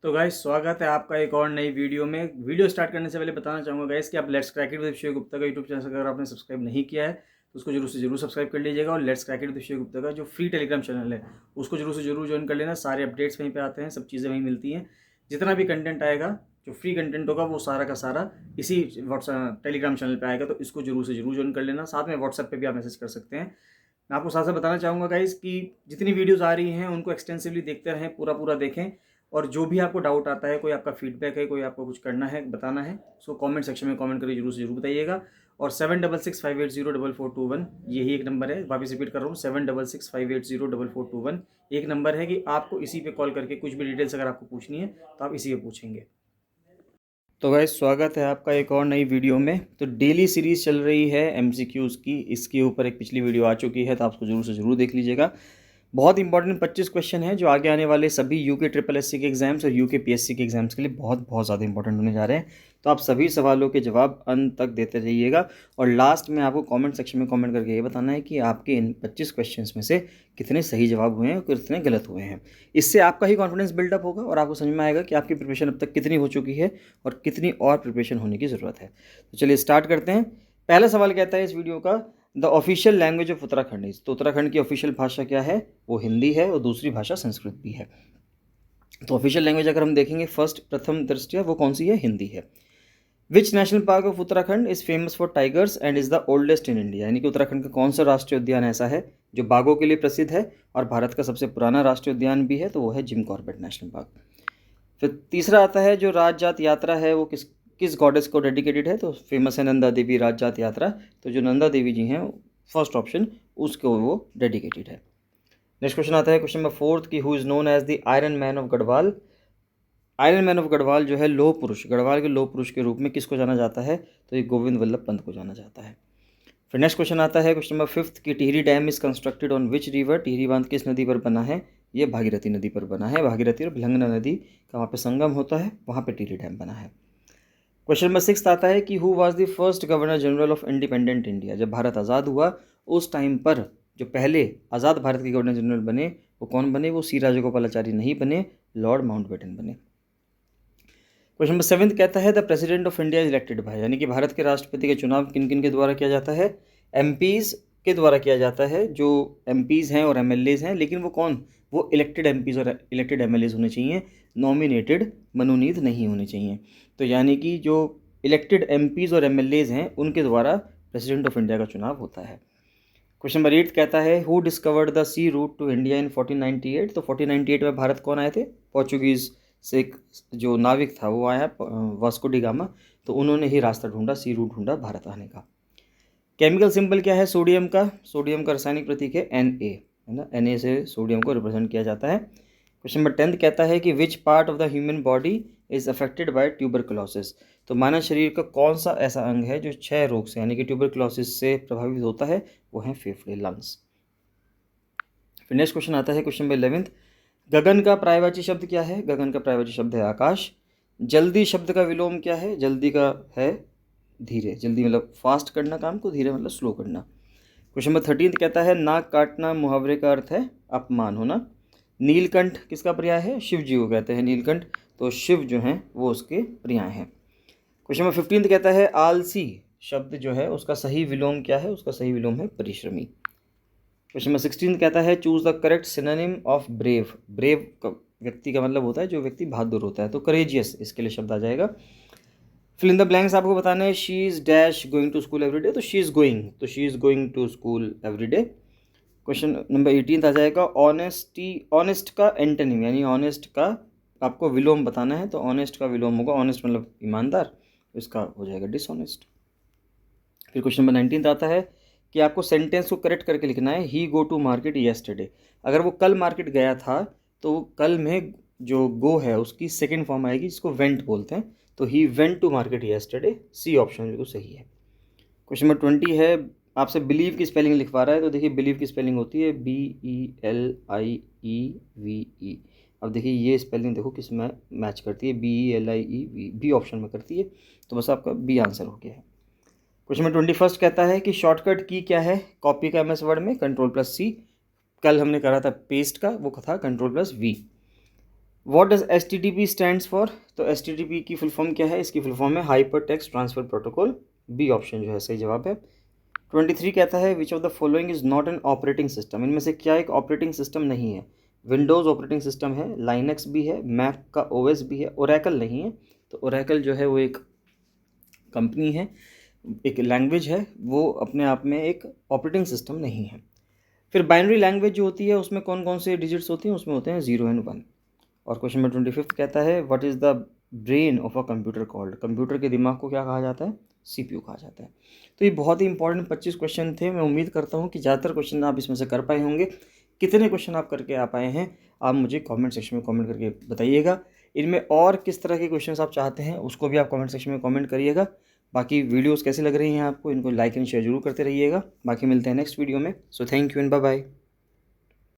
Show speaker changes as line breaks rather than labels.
तो गाइस स्वागत है आपका एक और नई वीडियो में। वीडियो स्टार्ट करने से पहले बताना चाहूँगा गाइस कि आप let's crack it with Shiv Gupta का यूट्यूब चैनल अगर आपने सब्सक्राइब नहीं किया है तो उसको जरूर से जरूर सब्सक्राइब कर लीजिएगा। और let's crack it with Shiv Gupta का जो फ्री टेलीग्राम चैनल है उसको जरूर से जरूर ज्वाइन कर लेना। सारे अपडेट्स वहीं पे आते हैं, सब चीज़ें वहीं मिलती हैं। जितना भी कंटेंट आएगा, जो फ्री कंटेंट होगा, वो सारा का सारा इसी व्हाट्सएप टेलीग्राम चैनल पर आएगा, तो इसको जरूर से जरूर ज्वाइन कर लेना। साथ में व्हाट्सएप पर भी आप मैसेज कर सकते हैं। मैं आपको साथ साथ बताना चाहूँगा गाइस कि जितनी वीडियोस आ रही हैं उनको एक्सटेंसिवली देखते रहें, पूरा पूरा देखें। और जो भी आपको डाउट आता है, कोई आपका फीडबैक है, कोई आपको कुछ करना है, बताना है, उसको कमेंट सेक्शन में कमेंट करके जरूर से जरूर बताइएगा। और 7665804421 यही एक नंबर है। वापस रिपीट कर रहा हूँ, 7665804421 एक नंबर है कि आपको इसी पे कॉल करके कुछ भी डिटेल्स अगर आपको पूछनी है तो आप इसी पे पूछेंगे। तो गाइस स्वागत है आपका एक और नई वीडियो में। तो डेली सीरीज़ चल रही है एमसीक्यूज़ की। इसके ऊपर एक पिछली वीडियो आ चुकी है, तो आप उसको जरूर से ज़रूर देख लीजिएगा। बहुत इंपॉर्टेंट 25 क्वेश्चन है जो आगे आने वाले सभी यूके ट्रिपल एससी के एग्जाम्स और यूके पीएससी के एग्जाम्स के लिए बहुत बहुत ज़्यादा इंपॉर्टेंट होने जा रहे हैं। तो आप सभी सवालों के जवाब अंत तक देते रहिएगा। और लास्ट में आपको कमेंट सेक्शन में कमेंट करके ये बताना है कि आपके इन 25 क्वेश्चंस में से कितने सही जवाब हुए हैं और कितने गलत हुए हैं। इससे आपका ही कॉन्फिडेंस बिल्डअप होगा और आपको समझ में आएगा कि आपकी प्रिपरेशन अब तक कितनी हो चुकी है और कितनी और प्रिपरेशन होने की ज़रूरत है। तो चलिए स्टार्ट करते हैं। पहला सवाल कहता है इस वीडियो का, the official language of Uttarakhand is. तो उत्तराखंड की ऑफिशियल भाषा क्या है? वो हिंदी है और दूसरी भाषा संस्कृत भी है। तो ऑफिशियल लैंग्वेज अगर हम देखेंगे प्रथम दृष्टया वो कौन सी है? हिंदी है। Which national park of Uttarakhand is famous for tigers and is the oldest in India. यानी कि उत्तराखंड का कौन सा राष्ट्रीय उद्यान ऐसा है जो बाघों के लिए प्रसिद्ध है और भारत का सबसे पुराना राष्ट्रीय उद्यान भी है? तो वो है जिम कॉर्बेट नेशनल पार्क। फिर तीसरा आता है जो राजजात यात्रा है वो किस गॉडेस को डेडिकेटेड है? तो फेमस है नंदा देवी राजजात यात्रा। तो जो नंदा देवी जी हैं, फर्स्ट ऑप्शन, उसको वो डेडिकेटेड है। नेक्स्ट क्वेश्चन आता है क्वेश्चन नंबर 4 की who is known as the iron man of Garhwal. Iron man of Garhwal जो है लौह पुरुष, गढ़वाल के लौह पुरुष के रूप में किसको जाना जाता है? तो ये गोविंद वल्लभ पंत को जाना जाता है। फिर नेक्स्ट क्वेश्चन आता है क्वेश्चन नंबर 5 की Tehri dam is constructed on which river. Tehri बांध किस नदी पर बना है? ये भागीरथी नदी पर बना है। भागीरथी और भिलंगना नदी का वहाँ पे संगम होता है, वहाँ पे टिहरी डैम बना है। क्वेश्चन नंबर 6 आता है कि who was the first governor general of independent India. जब भारत आज़ाद हुआ उस टाइम पर जो पहले आज़ाद भारत के गवर्नर जनरल बने वो कौन बने? वो सी राजगोपालाचारी नहीं बने, लॉर्ड माउंटबेटन बने। क्वेश्चन नंबर 7 कहता है the president of India is elected by. यानी कि भारत के राष्ट्रपति का चुनाव किन किन के द्वारा किया जाता है? एमपीज़ के द्वारा किया जाता है। जो एमपीज़ हैं और एमएलएज़ हैं, लेकिन वो कौन? वो इलेक्टेड एमपीज़ और इलेक्टेड एमएलएज़ होने चाहिए, नॉमिनेटेड, मनोनीत नहीं होने चाहिए। तो यानी कि जो इलेक्टेड एमपीज़ और एमएलएज़ हैं उनके द्वारा प्रेसिडेंट ऑफ इंडिया का चुनाव होता है। क्वेश्चन नंबर 8 कहता है who discovered the sea route to India in 1498। तो 1498 में भारत कौन आए थे? पोर्चुगीज़ से एक जो नाविक था वो आया, वास्को डी गामा। तो उन्होंने ही रास्ता ढूंढा, सी रूट ढूंढा भारत आने का। केमिकल सिंबल क्या है सोडियम का? सोडियम का रासायनिक प्रतीक है Na, है ना। Na से सोडियम को रिप्रेजेंट किया जाता है। क्वेश्चन नंबर 10 कहता है कि which part of the human body is affected by tuberculosis. तो मानव शरीर का कौन सा ऐसा अंग है जो क्षय रोग से यानी कि ट्यूबरकुलोसिस से प्रभावित होता है? वो है फेफड़े, लंग्स। फिर नेक्स्ट क्वेश्चन आता है क्वेश्चन नंबर 11, गगन का पर्यायवाची शब्द क्या है? गगन का पर्यायवाची शब्द है आकाश। जल्दी शब्द का विलोम क्या है? जल्दी का है धीरे। जल्दी मतलब फास्ट करना काम को, धीरे मतलब स्लो करना। क्वेश्चन नंबर 13 कहता है नाक काटना मुहावरे का अर्थ है अपमान होना। नीलकंठ किसका पर्याय है? शिव जी को कहते हैं नीलकंठ। तो शिव जो हैं वो उसके पर्याय हैं। क्वेश्चन नंबर 15 कहता है आलसी शब्द जो है उसका सही विलोम क्या है? उसका सही विलोम है परिश्रमी। क्वेश्चन नंबर 16 कहता है choose the correct synonym of brave. Brave का व्यक्ति का मतलब होता है जो व्यक्ति बहादुर होता है। तो करेजियस इसके लिए शब्द आ जाएगा। फिल इन द ब्लैंक्स आपको बताना है she is dash going to school every day. तो शी इज गोइंग, तो she is going to school every day. Question number 18 आ जाएगा ऑनेस्टी, ऑनेस्ट का एंटोनिम यानी ऑनेस्ट का आपको विलोम बताना है। तो ऑनेस्ट का विलोम होगा, ऑनेस्ट मतलब ईमानदार, इसका हो जाएगा डिसऑनेस्ट। फिर क्वेश्चन नंबर 19 आता है कि आपको सेंटेंस को करेक्ट करके लिखना है ही गो टू मार्केट येस्टरडे। अगर वो कल मार्केट गया था तो कल में जो गो है उसकी सेकेंड फॉर्म आएगी जिसको वेंट बोलते हैं। तो he went to market yesterday, C option बिल्कुल सही है। क्वेश्चन नंबर 20 है आपसे बिलीव की स्पेलिंग लिखवा रहा है। तो देखिए बिलीव की स्पेलिंग होती है BELIEVE। अब देखिए ये स्पेलिंग देखो किस में मैच करती है, BELIEV बी ऑप्शन में करती है। तो बस आपका बी आंसर हो गया है। क्वेश्चन नंबर 21 कहता है कि शॉर्टकट की क्या है कॉपी का MS वर्ड में? Ctrl+C। कल हमने करा था पेस्ट का, वो था Ctrl+V। What does HTTP stands for? तो HTTP की फुल फॉर्म क्या है? इसकी फुल फॉर्म है hyper text transfer protocol. B option जो है सही जवाब है। 23 कहता है which of the following is not an operating system? इनमें से क्या एक ऑपरेटिंग सिस्टम नहीं है? विंडोज़ ऑपरेटिंग सिस्टम है, लाइनक्स भी है, मैक का OS भी है, ओरेकल नहीं है। तो ओरेकल जो है वो एक कंपनी है, एक लैंग्वेज है, वो अपने आप में एक ऑपरेटिंग सिस्टम नहीं है। फिर बाइनरी लैंग्वेज जो होती है उसमें कौन कौन से डिजिट्स होती हैं? उसमें होते हैं 0 एंड 1। और क्वेश्चन नंबर 25 कहता है what is the brain of a computer called? Computer के दिमाग को क्या कहा जाता है? CPU कहा जाता है। तो ये बहुत ही इंपॉर्टेंट 25 क्वेश्चन थे। मैं उम्मीद करता हूँ कि ज़्यादातर क्वेश्चन आप इसमें से कर पाए होंगे। कितने क्वेश्चन आप करके आ पाए हैं आप मुझे कमेंट सेक्शन में कमेंट करके बताइएगा। इनमें और किस तरह के क्वेश्चन आप चाहते हैं उसको भी आप कमेंट सेक्शन में कमेंट करिएगा। बाकी वीडियोज़ कैसी लग रही हैं आपको, इनको लाइक एंड शेयर जरूर करते रहिएगा। बाकी मिलते हैं नेक्स्ट वीडियो में। So thank you and bye bye.